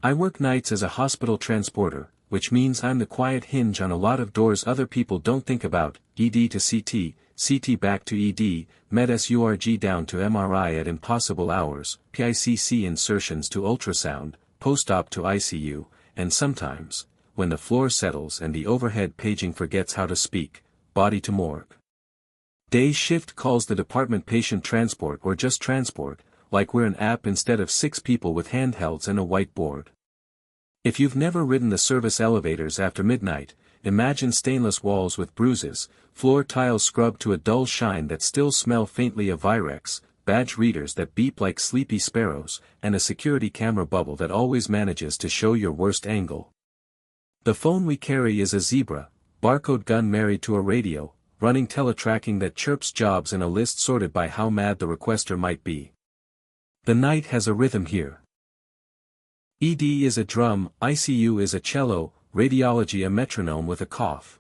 I work nights as a hospital transporter, which means I'm the quiet hinge on a lot of doors other people don't think about, ED to CT, CT back to ED, med-surg down to MRI at impossible hours, PICC insertions to ultrasound, post-op to ICU, and sometimes, when the floor settles and the overhead paging forgets how to speak, body to morgue. Day shift calls the department patient transport or just transport, like we're an app instead of 6 people with handhelds and a whiteboard. If you've never ridden the service elevators after midnight, imagine stainless walls with bruises, floor tiles scrubbed to a dull shine that still smell faintly of Virex, badge readers that beep like sleepy sparrows, and a security camera bubble that always manages to show your worst angle. The phone we carry is a Zebra, barcode gun married to a radio, running teletracking that chirps jobs in a list sorted by how mad the requester might be. The night has a rhythm here. ED is a drum, ICU is a cello, radiology a metronome with a cough.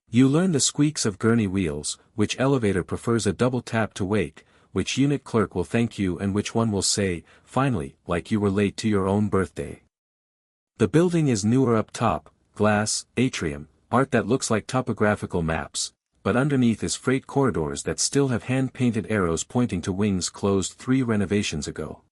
You learn the squeaks of gurney wheels, which elevator prefers a double tap to wake, which unit clerk will thank you and which one will say, finally, like you were late to your own birthday. The building is newer up top, glass, atrium, art that looks like topographical maps, but underneath is freight corridors that still have hand-painted arrows pointing to wings closed 3 renovations ago.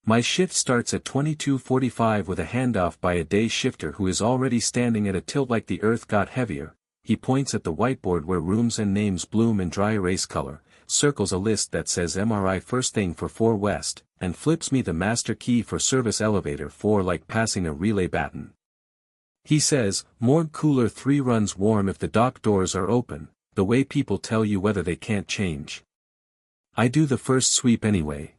My shift starts at 22:45 with a handoff by a day shifter who is already standing at a tilt like the earth got heavier. He points at the whiteboard where rooms and names bloom in dry erase color, circles a list that says MRI first thing for 4 West, and flips me the master key for service elevator 4 like passing a relay baton. He says, morgue cooler 3 runs warm if the dock doors are open, the way people tell you whether they can't change. I do the first sweep anyway.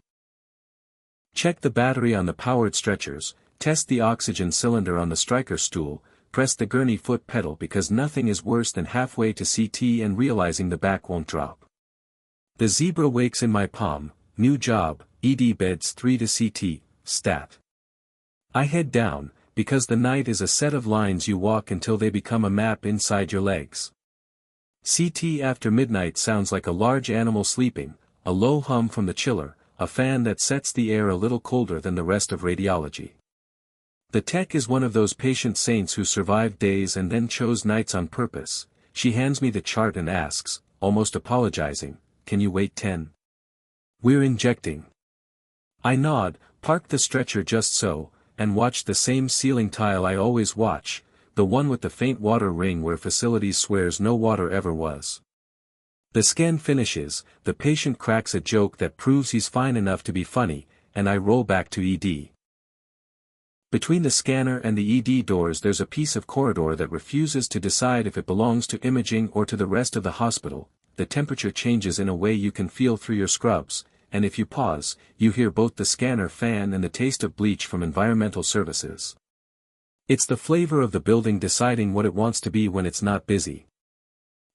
Check the battery on the powered stretchers, test the oxygen cylinder on the striker stool, press the gurney foot pedal because nothing is worse than halfway to CT and realizing the back won't drop. The Zebra wakes in my palm, new job, ED beds 3 to CT, stat. I head down, because the night is a set of lines you walk until they become a map inside your legs. CT after midnight sounds like a large animal sleeping, a low hum from the chiller, a fan that sets the air a little colder than the rest of radiology. The tech is one of those patient saints who survived days and then chose nights on purpose. She hands me the chart and asks, almost apologizing, can you wait 10? We're injecting. I nod, park the stretcher just so, and watch the same ceiling tile I always watch, the one with the faint water ring where facilities swears no water ever was. The scan finishes, the patient cracks a joke that proves he's fine enough to be funny, and I roll back to ED. Between the scanner and the ED doors there's a piece of corridor that refuses to decide if it belongs to imaging or to the rest of the hospital. The temperature changes in a way you can feel through your scrubs, and if you pause, you hear both the scanner fan and the taste of bleach from environmental services. It's the flavor of the building deciding what it wants to be when it's not busy.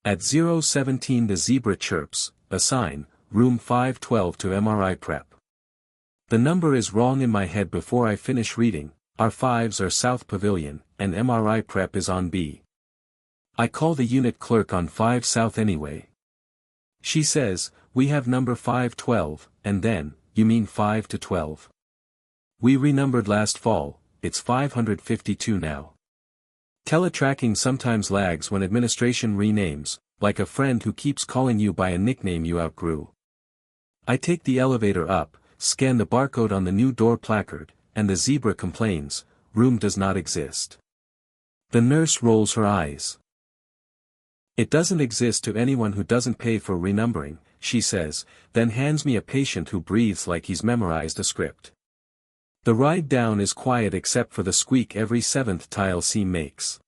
At 0:17 the Zebra chirps, a sign, room 512 to MRI prep. The number is wrong in my head before I finish reading, our 5s are South Pavilion, and MRI prep is on B. I call the unit clerk on 5 South anyway. She says, we have number 512, and then, you mean 5 to 12. We renumbered last fall, it's 552 now. Teletracking sometimes lags when administration renames, like a friend who keeps calling you by a nickname you outgrew. I take the elevator up, scan the barcode on the new door placard, and the Zebra complains, room does not exist. The nurse rolls her eyes. It doesn't exist to anyone who doesn't pay for renumbering, she says, then hands me a patient who breathes like he's memorized a script. The ride down is quiet except for the squeak every 7th tile seam makes.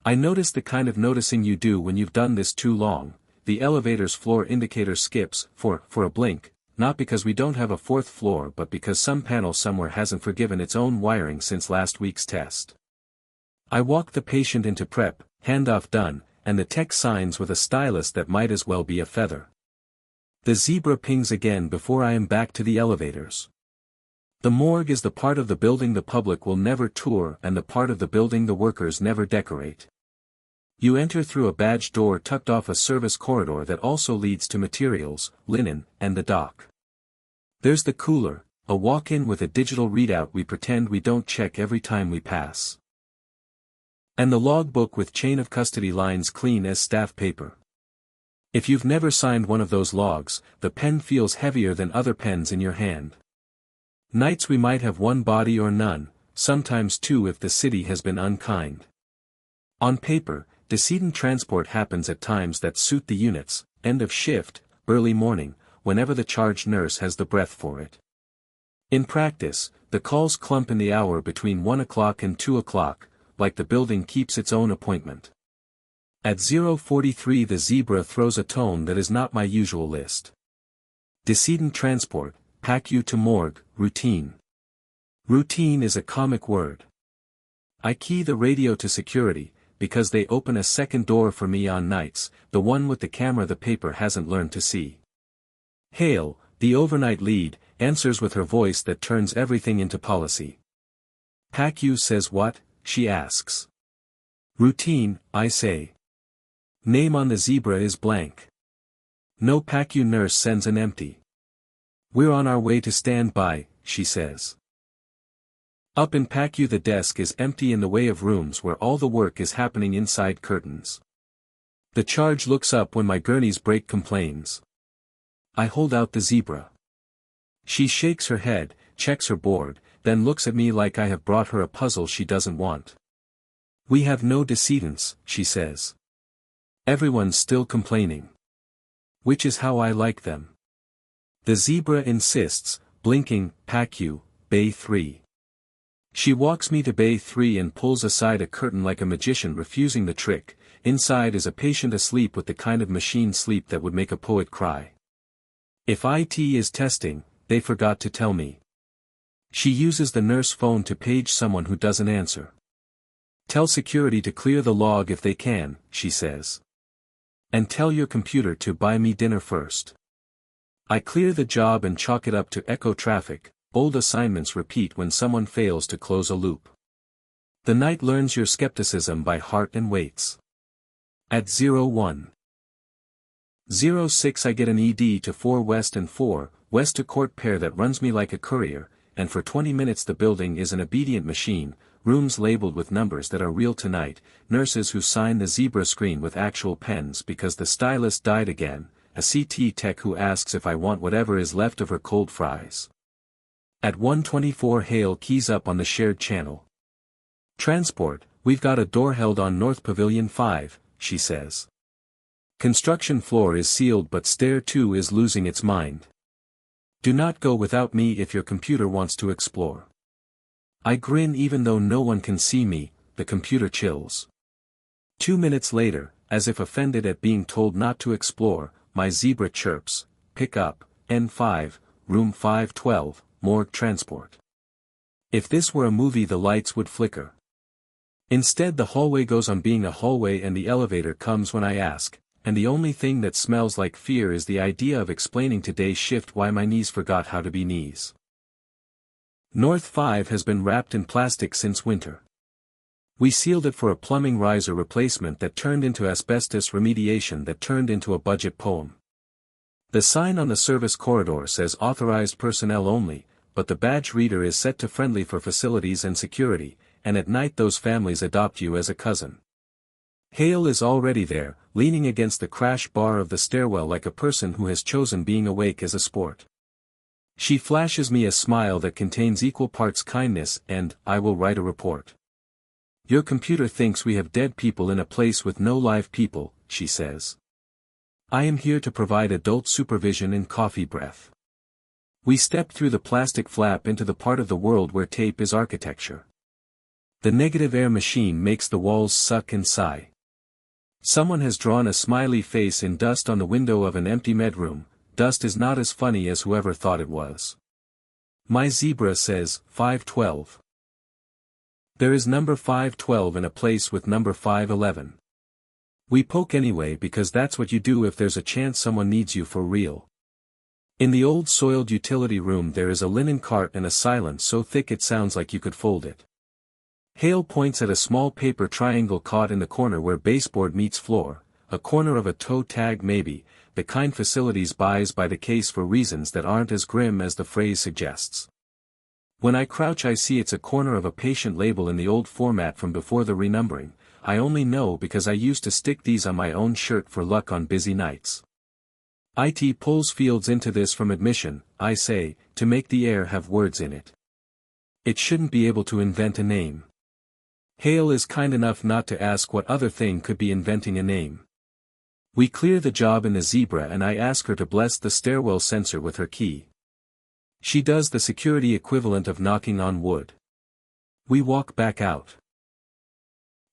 I notice the kind of noticing you do when you've done this too long. The elevator's floor indicator skips, for a blink, not because we don't have a 4th floor but because some panel somewhere hasn't forgiven its own wiring since last week's test. I walk the patient into prep, handoff done, and the tech signs with a stylus that might as well be a feather. The Zebra pings again before I am back to the elevators. The morgue is the part of the building the public will never tour and the part of the building the workers never decorate. You enter through a badge door tucked off a service corridor that also leads to materials, linen, and the dock. There's the cooler, A walk-in with a digital readout we pretend we don't check every time we pass. And the logbook with chain of custody lines clean as staff paper. If you've never signed one of those logs, the pen feels heavier than other pens in your hand. Nights we might have one body or none, sometimes two if the city has been unkind. On paper, decedent transport happens at times that suit the units, end of shift, early morning, whenever the charge nurse has the breath for it. In practice, the calls clump in the hour between 1 o'clock and 2 o'clock, like the building keeps its own appointment. At 0:43 the zebra throws a tone that is not my usual list. Decedent transport, pack you to morgue, routine. Routine is a comic word. I key the radio to security, because they open a second door for me on nights, the one with the camera the paper hasn't learned to see. Hale, the overnight lead, answers with her voice that turns everything into policy. Pack you says what? She asks. Routine, I say. Name on the zebra is blank. No pack you nurse sends an empty. We're on our way to stand by, she says. Up in pack you the desk is empty in the way of rooms where all the work is happening inside curtains. The charge looks up when my gurney's brake complains. I hold out the zebra. She shakes her head, checks her board, then looks at me like I have brought her a puzzle she doesn't want. We have no decedents, she says. Everyone's still complaining. Which is how I like them. The zebra insists, blinking, pack you, bay 3. She walks me to bay 3 and pulls aside a curtain like a magician refusing the trick. Inside is a patient asleep with the kind of machine sleep that would make a poet cry. If IT is testing, they forgot to tell me. She uses the nurse phone to page someone who doesn't answer. Tell security to clear the log if they can, she says. And tell your computer to buy me dinner first. I clear the job and chalk it up to echo traffic. Old assignments repeat when someone fails to close a loop. The night learns your skepticism by heart and waits. At 01:06 I get an ED to 4 West and 4 West to court pair that runs me like a courier, and for 20 minutes the building is an obedient machine, rooms labeled with numbers that are real tonight, nurses who sign the zebra screen with actual pens because the stylist died again, a CT tech who asks if I want whatever is left of her cold fries. At 1:24 Hale keys up on the shared channel. Transport, we've got a door held on North Pavilion 5, she says. Construction floor is sealed but stair 2 is losing its mind. Do not go without me if your computer wants to explore. I grin even though no one can see me, the computer chills. 2 minutes later, as if offended at being told not to explore, my zebra chirps, pick up, N5, room 512, morgue transport. If this were a movie the lights would flicker. Instead the hallway goes on being a hallway and the elevator comes when I ask, and the only thing that smells like fear is the idea of explaining to day shift why my knees forgot how to be knees. North 5 has been wrapped in plastic since winter. We sealed it for a plumbing riser replacement that turned into asbestos remediation that turned into a budget poem. The sign on the service corridor says authorized personnel only, but the badge reader is set to friendly for facilities and security, and at night those families adopt you as a cousin. Hale is already there, leaning against the crash bar of the stairwell like a person who has chosen being awake as a sport. She flashes me a smile that contains equal parts kindness and, I will write a report. Your computer thinks we have dead people in a place with no live people, she says. I am here to provide adult supervision and coffee breath. We step through the plastic flap into the part of the world where tape is architecture. The negative air machine makes the walls suck and sigh. Someone has drawn a smiley face in dust on the window of an empty medroom. Dust is not as funny as whoever thought it was. My zebra says, 512. There is number 512 in a place with number 511. We poke anyway because that's what you do if there's a chance someone needs you for real. In the old soiled utility room there is a linen cart and a silence so thick it sounds like you could fold it. Hale points at a small paper triangle caught in the corner where baseboard meets floor, a corner of a toe tag maybe, the kind facilities buys by the case for reasons that aren't as grim as the phrase suggests. When I crouch I see it's a corner of a patient label in the old format from before the renumbering. I only know because I used to stick these on my own shirt for luck on busy nights. It pulls Fields into this from admission, I say, to make the air have words in it. It shouldn't be able to invent a name. Hale is kind enough not to ask what other thing could be inventing a name. We clear the job in the Zebra and I ask her to bless the stairwell sensor with her key. She does the security equivalent of knocking on wood. We walk back out.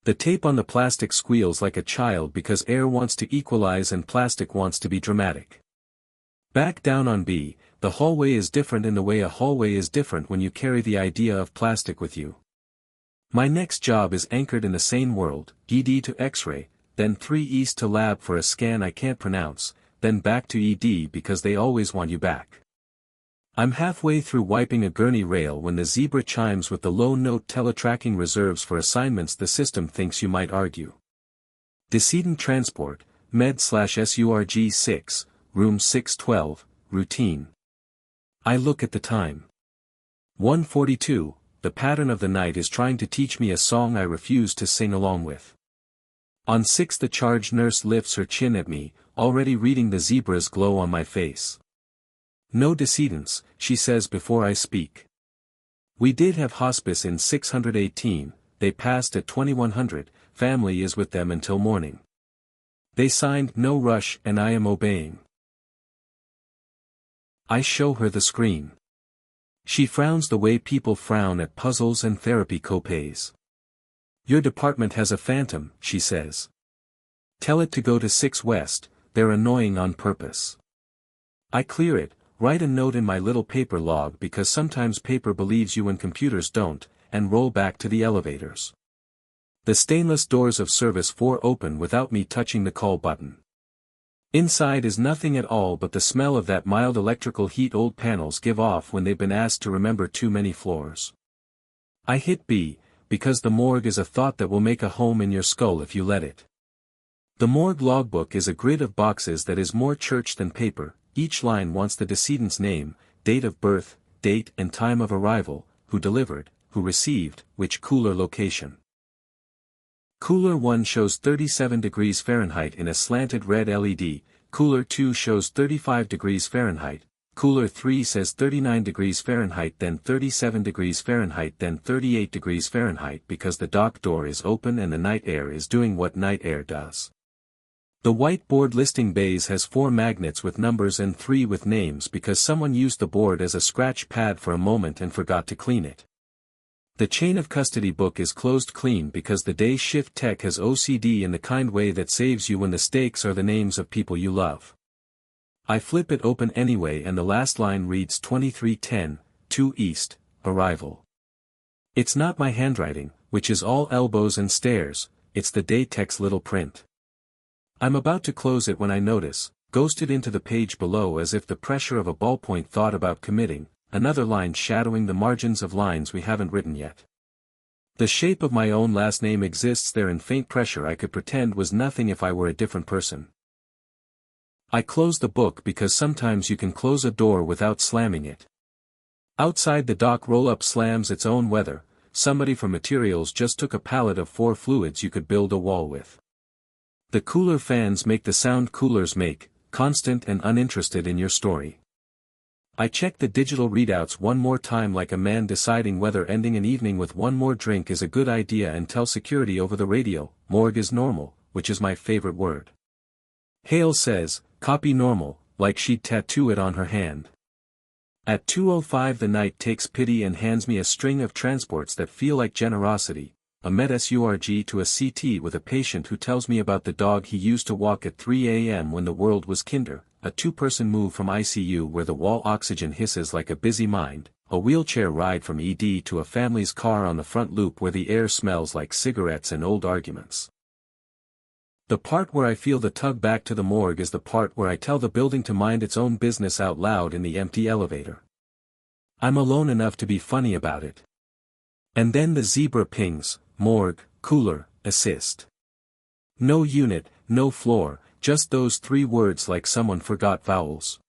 The tape on the plastic squeals like a child because air wants to equalize and plastic wants to be dramatic. Back down on B, the hallway is different in the way a hallway is different when you carry the idea of plastic with you. My next job is anchored in the sane world, ED to X-ray, then 3 East to lab for a scan I can't pronounce, then back to ED because they always want you back. I'm halfway through wiping a gurney rail when the Zebra chimes with the low note teletracking reserves for assignments the system thinks you might argue. Decedent transport, med/SURG 6, room 612, routine. I look at the time. 1:42, the pattern of the night is trying to teach me a song I refuse to sing along with. On 6 the charge nurse lifts her chin at me, already reading the Zebra's glow on my face. No decedents, she says before I speak. We did have hospice in 618, they passed at 2100, family is with them until morning. They signed no rush and I am obeying. I show her the screen. She frowns the way people frown at puzzles and therapy copays. Your department has a phantom, she says. Tell it to go to 6 West, they're annoying on purpose. I clear it, write a note in my little paper log because sometimes paper believes you when computers don't, and roll back to the elevators. The stainless doors of service 4 open without me touching the call button. Inside is nothing at all but the smell of that mild electrical heat old panels give off when they've been asked to remember too many floors. I hit B, because the morgue is a thought that will make a home in your skull if you let it. The morgue logbook is a grid of boxes that is more church than paper, each line wants the decedent's name, date of birth, date and time of arrival, who delivered, who received, which cooler location. Cooler 1 shows 37 degrees Fahrenheit in a slanted red LED, Cooler 2 shows 35 degrees Fahrenheit, Cooler 3 says 39 degrees Fahrenheit then 37 degrees Fahrenheit then 38 degrees Fahrenheit because the dock door is open and the night air is doing what night air does. The white board listing bays has 4 magnets with numbers and 3 with names because someone used the board as a scratch pad for a moment and forgot to clean it. The chain of custody book is closed clean because the day shift tech has OCD in the kind way that saves you when the stakes are the names of people you love. I flip it open anyway and the last line reads 2310, 2 East, arrival. It's not my handwriting, which is all elbows and stairs, it's the day tech's little print. I'm about to close it when I notice, ghosted into the page below as if the pressure of a ballpoint thought about committing, another line shadowing the margins of lines we haven't written yet. The shape of my own last name exists there in faint pressure I could pretend was nothing if I were a different person. I close the book because sometimes you can close a door without slamming it. Outside the dock roll-up slams its own weather, somebody from materials just took a pallet of 4 fluids you could build a wall with. The cooler fans make the sound coolers make, constant and uninterested in your story. I check the digital readouts one more time like a man deciding whether ending an evening with one more drink is a good idea and tell security over the radio, morgue is normal, which is my favorite word. Hale says, copy normal, like she'd tattoo it on her hand. At 2:05 the night takes pity and hands me a string of transports that feel like generosity, a med-SURG to a CT with a patient who tells me about the dog he used to walk at 3 a.m. when the world was kinder, a 2-person move from ICU where the wall oxygen hisses like a busy mind, a wheelchair ride from ED to a family's car on the front loop where the air smells like cigarettes and old arguments. The part where I feel the tug back to the morgue is the part where I tell the building to mind its own business out loud in the empty elevator. I'm alone enough to be funny about it. And then the Zebra pings, morgue, cooler, assist. No unit, no floor, just those 3 words like someone forgot vowels.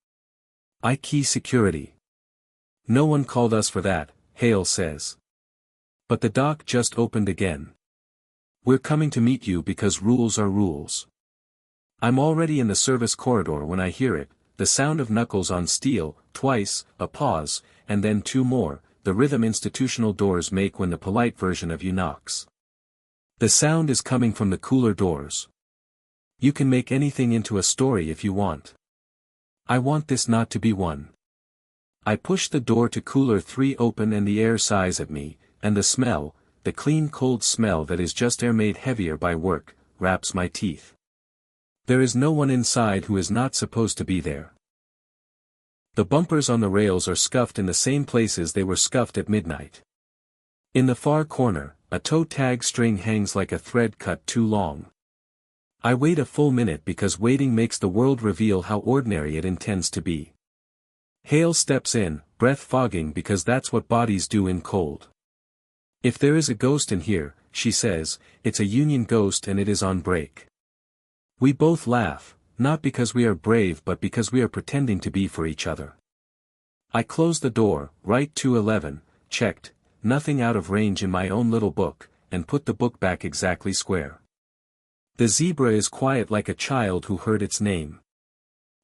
I key security. No one called us for that, Hale says. But the dock just opened again. We're coming to meet you because rules are rules. I'm already in the service corridor when I hear it, the sound of knuckles on steel, twice, a pause, and then two more, the rhythm institutional doors make when the polite version of you knocks. The sound is coming from the cooler doors. You can make anything into a story if you want. I want this not to be one. I push the door to cooler 3 open and the air sighs at me, and the smell, the clean cold smell that is just air made heavier by work, wraps my teeth. There is no one inside who is not supposed to be there. The bumpers on the rails are scuffed in the same places they were scuffed at midnight. In the far corner, a toe tag string hangs like a thread cut too long. I wait a full minute because waiting makes the world reveal how ordinary it intends to be. Hale steps in, breath fogging because that's what bodies do in cold. If there is a ghost in here, she says, it's a union ghost and it is on break. We both laugh, not because we are brave but because we are pretending to be for each other. I close the door, write 211, checked, nothing out of range in my own little book, and put the book back exactly square. The zebra is quiet like a child who heard its name.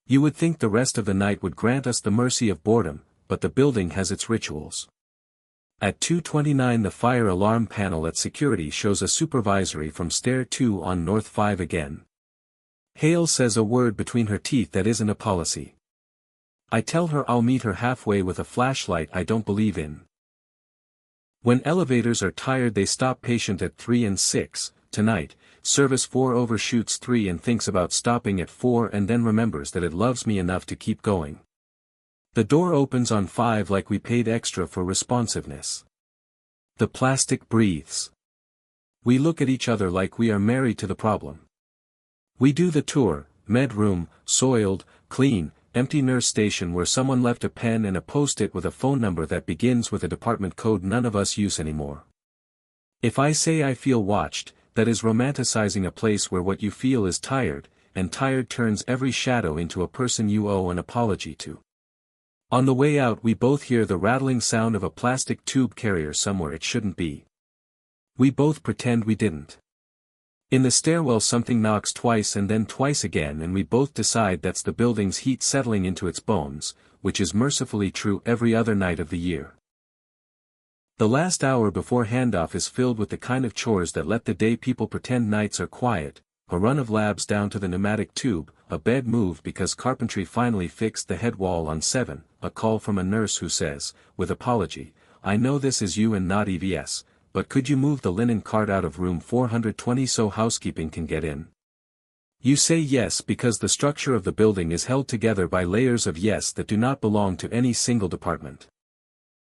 You would think the rest of the night would grant us the mercy of boredom, but the building has its rituals. At 2:29 the fire alarm panel at security shows a supervisory from stair 2 on North 5 again. Hale says a word between her teeth that isn't a policy. I tell her I'll meet her halfway with a flashlight I don't believe in. When elevators are tired they stop patient at 3 and 6, tonight, service 4 overshoots 3 and thinks about stopping at 4 and then remembers that it loves me enough to keep going. The door opens on 5 like we paid extra for responsiveness. The plastic breathes. We look at each other like we are married to the problem. We do the tour, med room, soiled, clean, empty nurse station where someone left a pen and a post-it with a phone number that begins with a department code none of us use anymore. If I say I feel watched, that is romanticizing a place where what you feel is tired, and tired turns every shadow into a person you owe an apology to. On the way out we both hear the rattling sound of a plastic tube carrier somewhere it shouldn't be. We both pretend we didn't. In the stairwell something knocks twice and then twice again and we both decide that's the building's heat settling into its bones, which is mercifully true every other night of the year. The last hour before handoff is filled with the kind of chores that let the day people pretend nights are quiet, a run of labs down to the pneumatic tube, a bed moved because carpentry finally fixed the head wall on 7, a call from a nurse who says, with apology, I know this is you and not EVS, but could you move the linen cart out of room 420 so housekeeping can get in? You say yes because the structure of the building is held together by layers of yes that do not belong to any single department.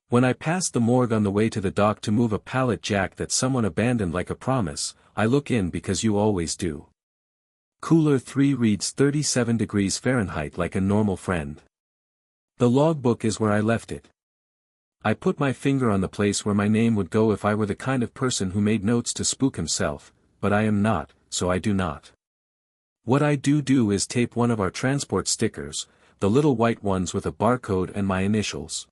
When I pass the morgue on the way to the dock to move a pallet jack that someone abandoned like a promise, I look in because you always do. Cooler 3 reads 37 degrees Fahrenheit like a normal friend. The logbook is where I left it. I put my finger on the place where my name would go if I were the kind of person who made notes to spook himself, but I am not, so I do not. What I do is tape one of our transport stickers, the little white ones with a barcode and my initials,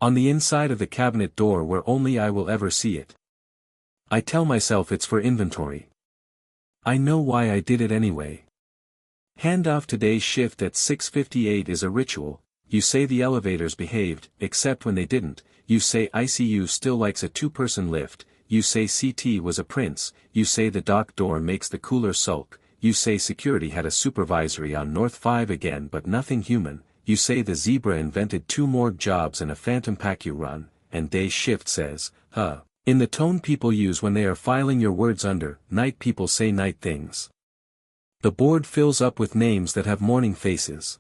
on the inside of the cabinet door where only I will ever see it. I tell myself it's for inventory. I know why I did it anyway. Handoff today's shift at 6:58 is a ritual. You say the elevators behaved, except when they didn't, you say ICU still likes a 2-person lift, you say CT was a prince, you say the dock door makes the cooler sulk, you say security had a supervisory on North 5 again but nothing human, you say the zebra invented 2 morgue jobs and a phantom PACU run, and day shift says, in the tone people use when they are filing your words under, night people say night things. The board fills up with names that have morning faces.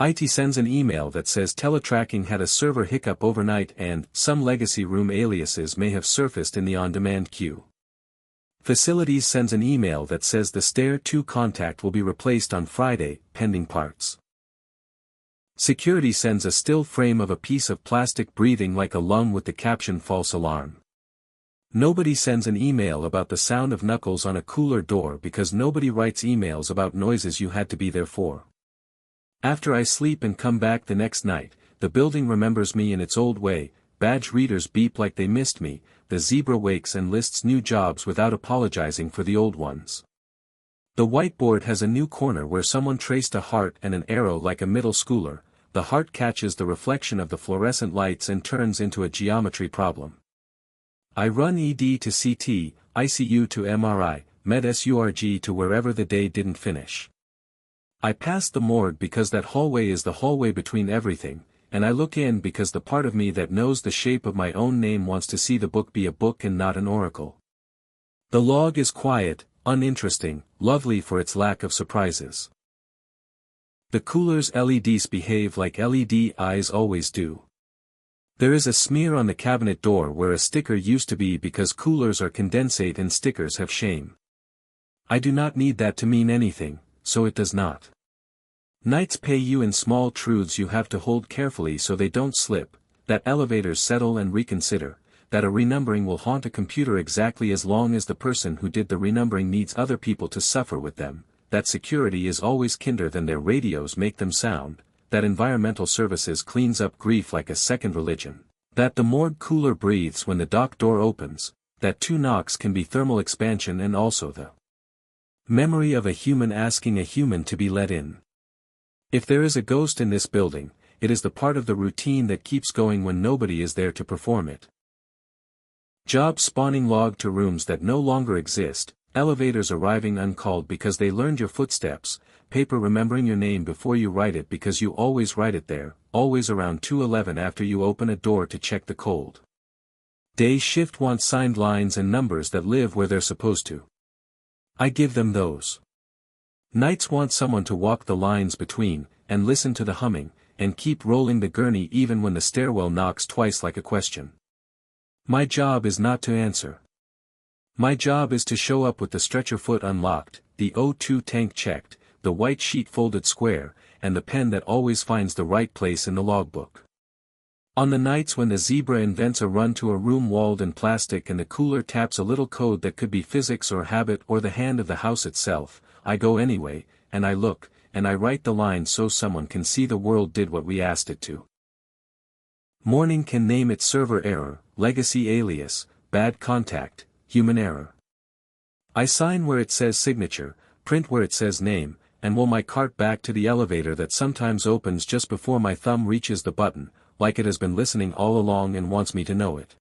IT sends an email that says teletracking had a server hiccup overnight and some legacy room aliases may have surfaced in the on-demand queue. Facilities sends an email that says the stair 2 contact will be replaced on Friday, pending parts. Security sends a still frame of a piece of plastic breathing like a lung with the caption false alarm. Nobody sends an email about the sound of knuckles on a cooler door because nobody writes emails about noises you had to be there for. After I sleep and come back the next night, the building remembers me in its old way, badge readers beep like they missed me, the zebra wakes and lists new jobs without apologizing for the old ones. The whiteboard has a new corner where someone traced a heart and an arrow like a middle schooler. The heart catches the reflection of the fluorescent lights and turns into a geometry problem. I run ED to CT, ICU to MRI, Med-Surg to wherever the day didn't finish. I pass the morgue because that hallway is the hallway between everything, and I look in because the part of me that knows the shape of my own name wants to see the book be a book and not an oracle. The log is quiet, uninteresting, lovely for its lack of surprises. The cooler's LEDs behave like LED eyes always do. There is a smear on the cabinet door where a sticker used to be because coolers are condensate and stickers have shame. I do not need that to mean anything, so it does not. Nights pay you in small truths you have to hold carefully so they don't slip, that elevators settle and reconsider, that a renumbering will haunt a computer exactly as long as the person who did the renumbering needs other people to suffer with them, that security is always kinder than their radios make them sound, that environmental services cleans up grief like a second religion, that the morgue cooler breathes when the dock door opens, that 2 knocks can be thermal expansion and also the memory of a human asking a human to be let in. If there is a ghost in this building, it is the part of the routine that keeps going when nobody is there to perform it. Jobs spawning log to rooms that no longer exist, elevators arriving uncalled because they learned your footsteps, paper remembering your name before you write it because you always write it there, always around 2:11 after you open a door to check the cold. Day shift wants signed lines and numbers that live where they're supposed to. I give them those. Nights want someone to walk the lines between, and listen to the humming, and keep rolling the gurney even when the stairwell knocks twice like a question. My job is not to answer. My job is to show up with the stretcher foot unlocked, the O2 tank checked, the white sheet folded square, and the pen that always finds the right place in the logbook. On the nights when the zebra invents a run to a room walled in plastic and the cooler taps a little code that could be physics or habit or the hand of the house itself, I go anyway, and I look, and I write the line so someone can see the world did what we asked it to. Morning can name it server error, legacy alias, bad contact, human error. I sign where it says signature, print where it says name, and roll my cart back to the elevator that sometimes opens just before my thumb reaches the button, like it has been listening all along and wants me to know it.